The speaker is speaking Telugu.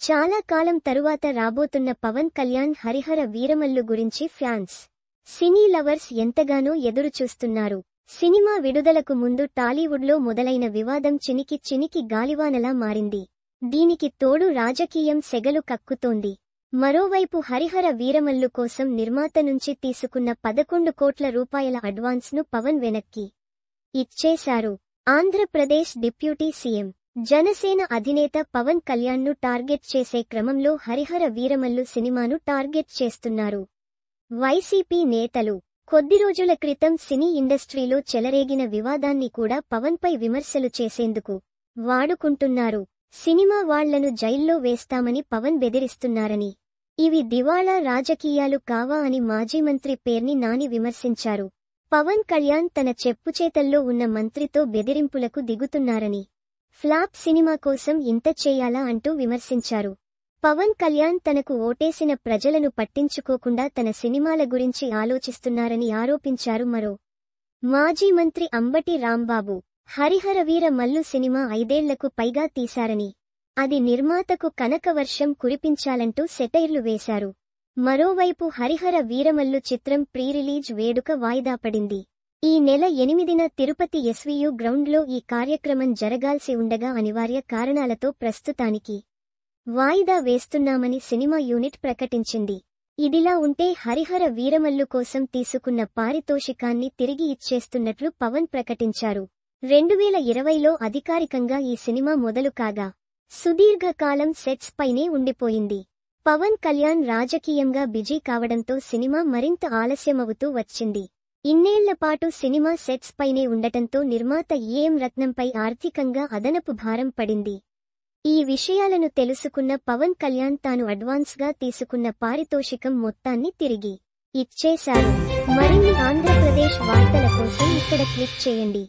చాలా కాలం తరువాత రాబోతున్న పవన్ కళ్యాణ్ హరిహర వీరమల్లు గురించి ఫ్యాన్స్, సినీ లవర్స్ ఎంతగానో ఎదురుచూస్తున్నారు. సినిమా విడుదలకు ముందు టాలీవుడ్లో మొదలైన వివాదం చినికి గాలివానలా మారింది. దీనికి తోడు రాజకీయం సెగలు కక్కుతోంది. మరోవైపు హరిహర వీరమల్లు కోసం నిర్మాత నుంచి తీసుకున్న 11 కోట్ల రూపాయల అడ్వాన్స్ను పవన్ వెనక్కి ఇచ్చేశారు. ఆంధ్రప్రదేశ్ డిప్యూటీ సీఎం, జనసేన అధినేత పవన్ కళ్యాణ్ను టార్గెట్ చేసే క్రమంలో హరిహర వీరమల్లు సినిమాను టార్గెట్ చేస్తున్నారు. వైసీపీ నేతలు కొద్ది రోజుల క్రితం సినీ ఇండస్ట్రీలో చెలరేగిన వివాదాన్ని కూడా పవన్పై విమర్శలు చేసేందుకు వాడుకుంటున్నారు. సినిమా వాళ్లను జైల్లో వేస్తామని పవన్ బెదిరిస్తున్నారని, ఇవి దివాళా రాజకీయాలు కావా అని మాజీ మంత్రి పేర్ని నాని విమర్శించారు. పవన్ కళ్యాణ్ తన చెప్పుచేతల్లో ఉన్న మంత్రితో బెదిరింపులకు దిగుతున్నారని, ఫ్లాప్ సినిమా కోసం ఇంత చేయాలా అంటూ విమర్శించారు. పవన్ కళ్యాణ్ తనకు ఓటేసిన ప్రజలను పట్టించుకోకుండా తన సినిమాల గురించి ఆలోచిస్తున్నారని ఆరోపించారు. మరో మాజీ మంత్రి అంబటి రాంబాబు, హరిహర వీర మల్లు సినిమా 5 ఏళ్లకు పైగా తీశారని, అది నిర్మాతకు కనకవర్షం కురిపించాలంటూ సెటైర్లు వేశారు. మరోవైపు హరిహర వీరమల్లు చిత్రం ప్రీ రిలీజ్ వేడుక వాయిదా పడింది. ఈ నెల 8న తిరుపతి ఎస్వీయు గ్రౌండ్లో ఈ కార్యక్రమం జరగాల్సి ఉండగా అనివార్య కారణాలతో ప్రస్తుతానికి వాయిదా వేస్తున్నామని సినిమా యూనిట్ ప్రకటించింది. ఇదిలా ఉంటే హరిహర వీరమల్లు కోసం తీసుకున్న పారితోషికాన్ని తిరిగి ఇచ్చేస్తున్నట్లు పవన్ ప్రకటించారు. 2020లో అధికారికంగా ఈ సినిమా మొదలు కాగా సుదీర్ఘకాలం సెట్స్ పైనే ఉండిపోయింది. పవన్ కళ్యాణ్ రాజకీయంగా బిజీ కావడంతో సినిమా మరింత ఆలస్యమవుతూ వచ్చింది. ఇన్నేళ్లపాటు సినిమా సెట్స్ పైనే ఉండటంతో నిర్మాత ఏఎం రత్నంపై ఆర్థికంగా అదనపు భారం పడింది. ఈ విషయాలను తెలుసుకున్న పవన్ కళ్యాణ్ తాను అడ్వాన్స్గా తీసుకున్న పారితోషికం మొత్తాన్ని తిరిగి ఇచ్చేశారు. మరిన్ని ఆంధ్రప్రదేశ్ వార్తల కోసం ఇక్కడ క్లిక్ చేయండి.